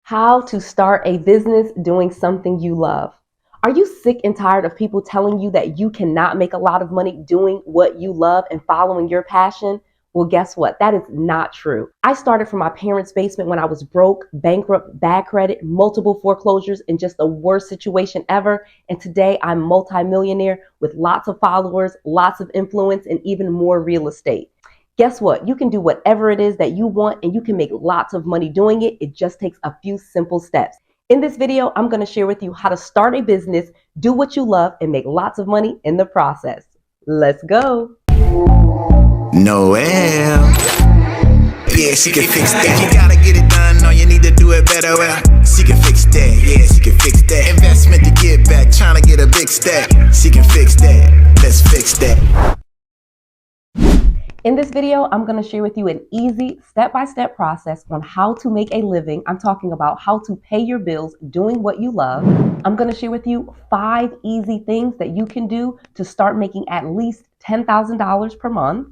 How to start a business doing something you love. Are you sick and tired of people telling you that you cannot make a lot of money doing what you love and following your passion? Well, guess what? That is not true. I started from my parents' basement when I was broke, bankrupt, bad credit, multiple foreclosures, and just the worst situation ever. And today I'm multimillionaire with lots of followers, lots of influence, and even more real estate. Guess what? You can do whatever it is that you want and you can make lots of money doing it. It just takes a few simple steps. In this video, I'm going to share with you how to start a business, do what you love, and make lots of money in the process. Let's go. Noel. Yeah, she can fix that. You gotta get it done, no, you need to do it better. Well, she can fix that. Yeah, she can fix that. Investment to get back, trying to get a big stack. She can fix that. Let's fix that. In this video, I'm going to share with you an easy step-by-step process on how to make a living. I'm talking about how to pay your bills doing what you love. I'm going to share with you 5 easy things that you can do to start making at least $10,000 per month.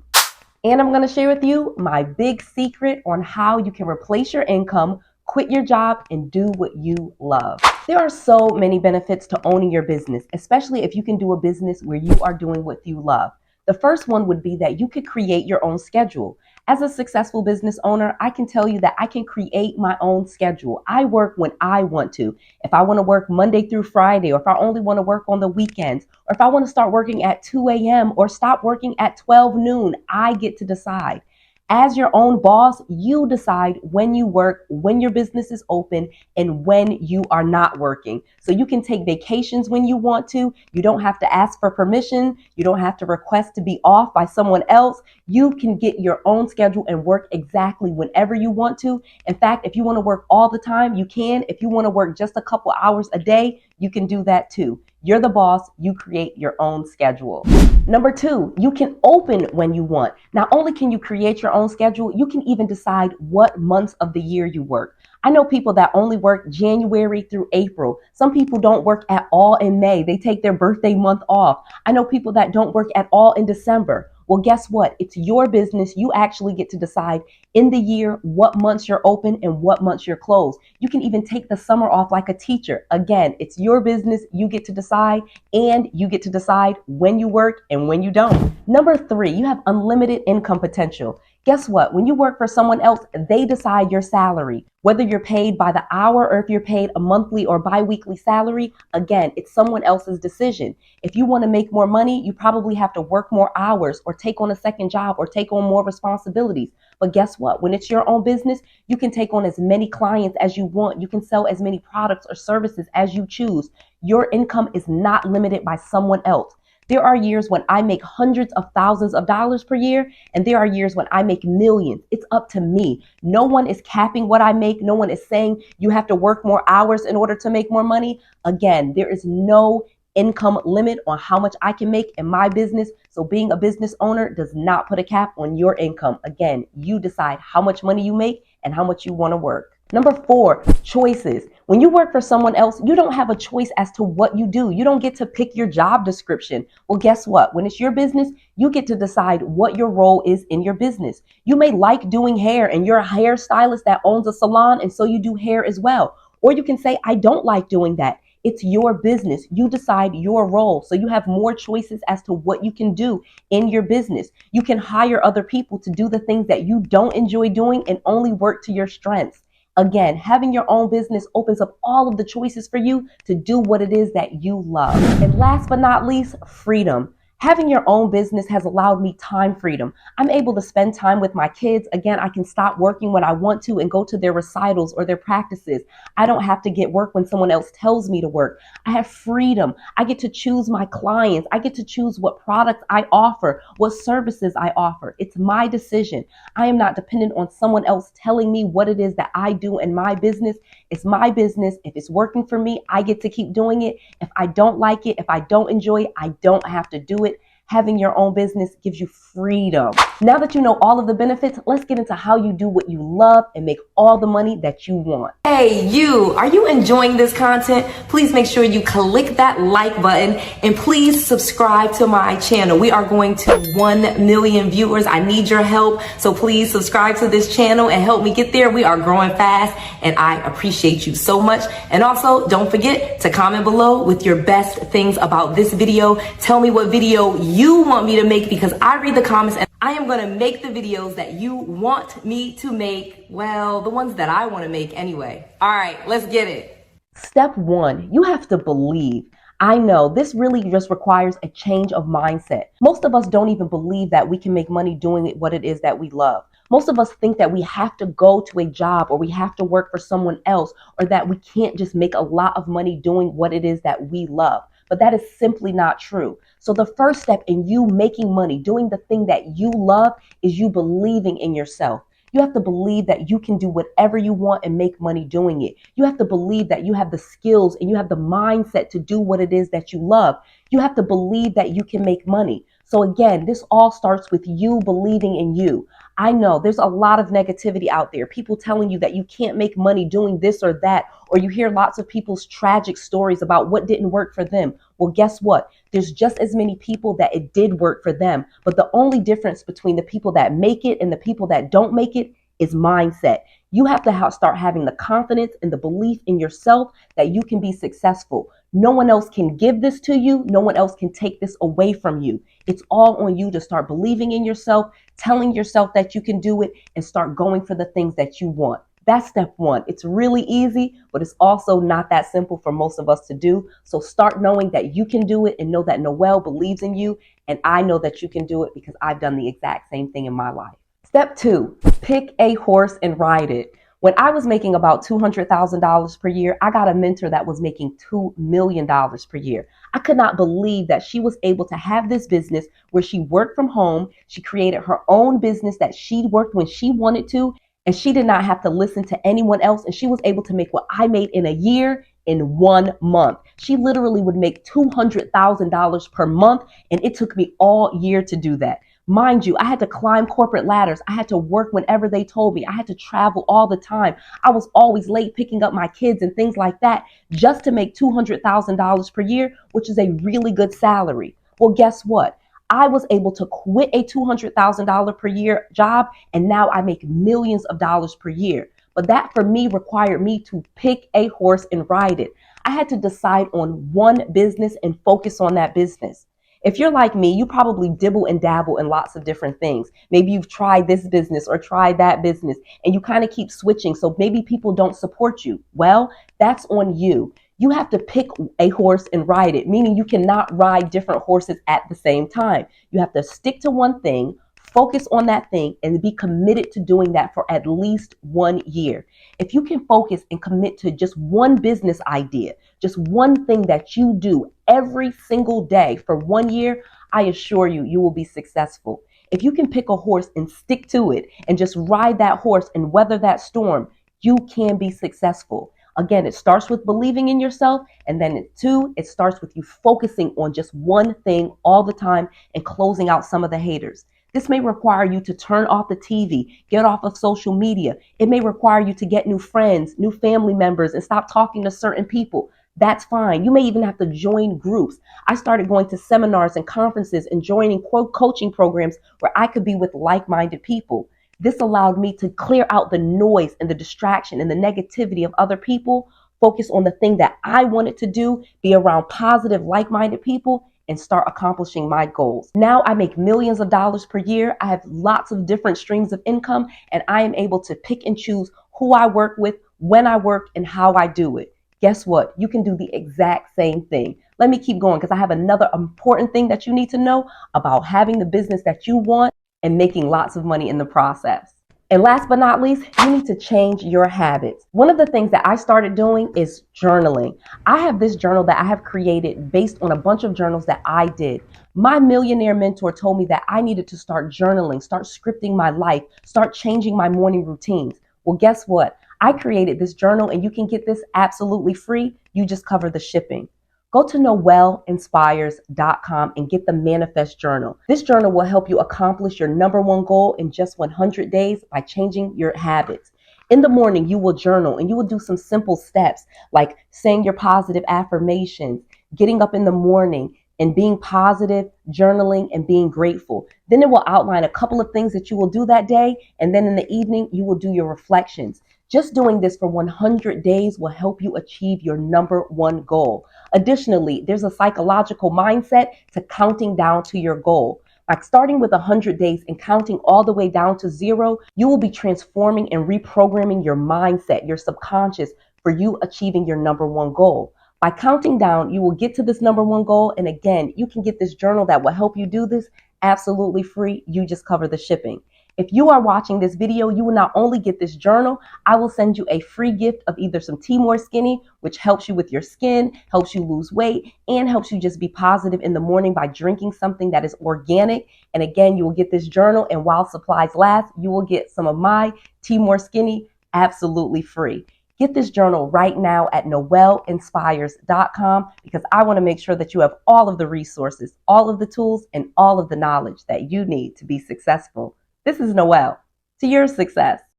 And I'm going to share with you my big secret on how you can replace your income, quit your job, and do what you love. There are so many benefits to owning your business, especially if you can do a business where you are doing what you love. The first one would be that you could create your own schedule. As a successful business owner, I can tell you that I can create my own schedule. I work when I want to. If I want to work Monday through Friday, or if I only want to work on the weekends, or if I want to start working at 2 a.m. or stop working at 12 noon, I get to decide. As your own boss, you decide when you work, when your business is open, and when you are not working. So you can take vacations when you want to. You don't have to ask for permission. You don't have to request to be off by someone else. You can get your own schedule and work exactly whenever you want to. In fact, if you want to work all the time, you can. If you want to work just a couple hours a day, you can do that too. You're the boss. You create your own schedule. Number 2, you can open when you want. Not only can you create your own schedule, you can even decide what months of the year you work. I know people that only work January through April. Some people don't work at all in May. They take their birthday month off. I know people that don't work at all in December. Well, guess what? It's your business. You actually get to decide in the year what months you're open and what months you're closed. You can even take the summer off like a teacher. Again, it's your business. You get to decide, and you get to decide when you work and when you don't. Number 3, you have unlimited income potential. Guess what? When you work for someone else, they decide your salary. Whether you're paid by the hour or if you're paid a monthly or bi-weekly salary, again, it's someone else's decision. If you want to make more money, you probably have to work more hours or take on a second job or take on more responsibilities. But guess what? When it's your own business, you can take on as many clients as you want. You can sell as many products or services as you choose. Your income is not limited by someone else. There are years when I make hundreds of thousands of dollars per year, and there are years when I make millions. It's up to me. No one is capping what I make. No one is saying you have to work more hours in order to make more money. Again, there is no income limit on how much I can make in my business. So being a business owner does not put a cap on your income. Again, you decide how much money you make and how much you want to work. Number 4, choices. When you work for someone else, you don't have a choice as to what you do. You don't get to pick your job description. Well, guess what? When it's your business, you get to decide what your role is in your business. You may like doing hair and you're a hairstylist that owns a salon, and so you do hair as well. Or you can say, I don't like doing that. It's your business. You decide your role. So you have more choices as to what you can do in your business. You can hire other people to do the things that you don't enjoy doing and only work to your strengths. Again, having your own business opens up all of the choices for you to do what it is that you love. And last but not least, freedom. Having your own business has allowed me time freedom. I'm able to spend time with my kids. Again, I can stop working when I want to and go to their recitals or their practices. I don't have to get work when someone else tells me to work. I have freedom. I get to choose my clients. I get to choose what products I offer, what services I offer. It's my decision. I am not dependent on someone else telling me what it is that I do in my business. It's my business. If it's working for me, I get to keep doing it. If I don't like it, if I don't enjoy it, I don't have to do it. Having your own business gives you freedom. Now that you know all of the benefits, let's get into how you do what you love and make all the money that you want. Hey, you, are you enjoying this content? Please make sure you click that like button and please subscribe to my channel. We are going to 1 million viewers. I need your help. So please subscribe to this channel and help me get there. We are growing fast and I appreciate you so much. And also don't forget to comment below with your best things about this video. Tell me what video you want me to make because I read the comments and I am going to make the videos that you want me to make. Well, the ones that I want to make anyway. All right, let's get it. Step 1, you have to believe. I know this really just requires a change of mindset. Most of us don't even believe that we can make money doing what it is that we love. Most of us think that we have to go to a job or we have to work for someone else or that we can't just make a lot of money doing what it is that we love. But that is simply not true. So the first step in you making money, doing the thing that you love, is you believing in yourself. You have to believe that you can do whatever you want and make money doing it. You have to believe that you have the skills and you have the mindset to do what it is that you love. You have to believe that you can make money. So again, this all starts with you believing in you. I know there's a lot of negativity out there. People telling you that you can't make money doing this or that, or you hear lots of people's tragic stories about what didn't work for them. Well, guess what? There's just as many people that it did work for them. But the only difference between the people that make it and the people that don't make it is mindset. You have to start having the confidence and the belief in yourself that you can be successful. No one else can give this to you. No one else can take this away from you. It's all on you to start believing in yourself, telling yourself that you can do it, and start going for the things that you want. That's step 1. It's really easy, but it's also not that simple for most of us to do. So start knowing that you can do it and know that Noelle believes in you. And I know that you can do it because I've done the exact same thing in my life. Step 2, pick a horse and ride it. When I was making about $200,000 per year, I got a mentor that was making $2 million per year. I could not believe that she was able to have this business where she worked from home. She created her own business that she worked when she wanted to, and she did not have to listen to anyone else. And she was able to make what I made in a year in 1 month. She literally would make $200,000 per month, and it took me all year to do that. Mind you, I had to climb corporate ladders. I had to work whenever they told me. I had to travel all the time. I was always late picking up my kids and things like that just to make $200,000 per year, which is a really good salary. Well, guess what? I was able to quit a $200,000 per year job, and now I make millions of dollars per year. But that for me required me to pick a horse and ride it. I had to decide on one business and focus on that business. If you're like me, you probably dibble and dabble in lots of different things. Maybe you've tried this business or tried that business and you kind of keep switching. So maybe people don't support you. Well, that's on you. You have to pick a horse and ride it, meaning you cannot ride different horses at the same time. You have to stick to one thing, focus on that thing, and be committed to doing that for at least 1 year. If you can focus and commit to just one business idea, just one thing that you do every single day for 1 year, I assure you, you will be successful. If you can pick a horse and stick to it and just ride that horse and weather that storm, you can be successful. Again, it starts with believing in yourself. And then 2, it starts with you focusing on just one thing all the time and closing out some of the haters. This may require you to turn off the TV, get off of social media. It may require you to get new friends, new family members, and stop talking to certain people. That's fine. You may even have to join groups. I started going to seminars and conferences and joining coaching programs where I could be with like-minded people. This allowed me to clear out the noise and the distraction and the negativity of other people, focus on the thing that I wanted to do, be around positive, like-minded people, and start accomplishing my goals. Now I make millions of dollars per year. I have lots of different streams of income, and I am able to pick and choose who I work with, when I work, and how I do it. Guess what? You can do the exact same thing. Let me keep going because I have another important thing that you need to know about having the business that you want and making lots of money in the process. And last but not least, you need to change your habits. One of the things that I started doing is journaling. I have this journal that I have created based on a bunch of journals that I did. My millionaire mentor told me that I needed to start journaling, start scripting my life, start changing my morning routines. Well, guess what? I created this journal and you can get this absolutely free. You just cover the shipping. go to 𝗏𝑊inspires.com and get the Manifest Journal. This journal will help you accomplish your #1 goal in just 100 days by changing your habits. In the morning, you will journal and you will do some simple steps like saying your positive affirmations, getting up in the morning and being positive, journaling, and being grateful. Then it will outline a couple of things that you will do that day. And then in the evening, you will do your reflections. Just doing this for 100 days will help you achieve your #1 goal. Additionally, there's a psychological mindset to counting down to your goal. Like starting with 100 days and counting all the way down to 0, you will be transforming and reprogramming your mindset, your subconscious, for you achieving your #1 goal. By counting down, you will get to this #1 goal. And again, you can get this journal that will help you do this absolutely free. You just cover the shipping. If you are watching this video, you will not only get this journal, I will send you a free gift of either some 𝗡𝗺, which helps you with your skin, helps you lose weight, and helps you just be positive in the morning by drinking something that is organic. And again, you will get this journal, and while supplies last, you will get some of my 𝗡𝗺 absolutely free. Get this journal right now at 𝗏𝑊inspires.com because I want to make sure that you have all of the resources, all of the tools, and all of the knowledge that you need to be successful. This is Noelle, to your success.